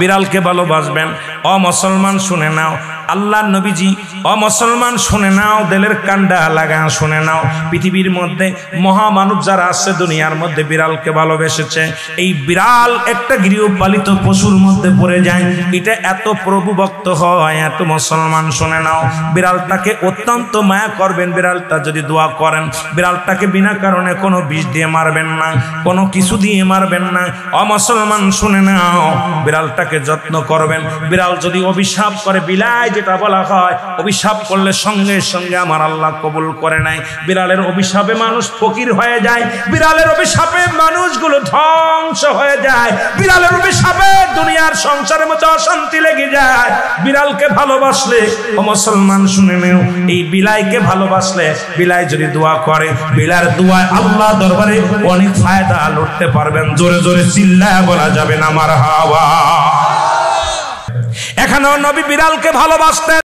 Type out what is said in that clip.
বিড়ালকে ভালোবাসবেন। ও মুসলমান শুনে নাও, আল্লাহ নবীজি, ও মুসলমান শুনে নাও, দিলের কান্ডা লাগা শুনে নাও, পৃথিবীর মধ্যে মহামানব যারা আছে দুনিয়ার মধ্যে বিড়ালকে ভালোবেসেছে। এই বিড়াল একটা গৃহপালিত পশুর মধ্যে পড়ে যায়, এটা এত প্রভুভক্ত হয়, এত মুসলমান শুনে নাও, বিড়ালটাকে অত্যন্ত মায়া করবেন। বিড়ালটা যদি দোয়া করেন, বিড়ালটাকে বিনা কারণে কোনো বিষ দিয়ে মারবেন না, কোনো কিছু দিয়ে মারবেন না। ও মুসলমান শুনে নাও, বিড়ালটাকে যত্ন করবেন। বিড়াল যদি অভিশাপ করে, বিলাই যেটা বলা হয়, অভিশাপ করলে সঙ্গে সঙ্গে আমার আল্লাহ কবুল করে নাই। বিড়ালের অভিশাপে মানুষ ফকির হয়ে যায়, বিড়ালের অভিশাপে মানুষগুলো ধ্বংস হয়ে যায়, বিড়ালের অভিশাপে দুনিয়ার সংসারের মধ্যে অশান্তি লেগে যায়। বিড়ালকে ভালোবাসলে, ও মুসলমান শুনে নেও, এই বিলাইকে ভালোবাসলে, বিলাই যদি দোয়া করে, বিলার দোয়ায় আল্লাহ দরবারে অনেক ফায়দা লুটতে পারবেন। জোরে জোরে চিল্লায় বলা যাবে না মারহাবা। এখানেও নবী বিড়ালকে ভালোবাসতেন।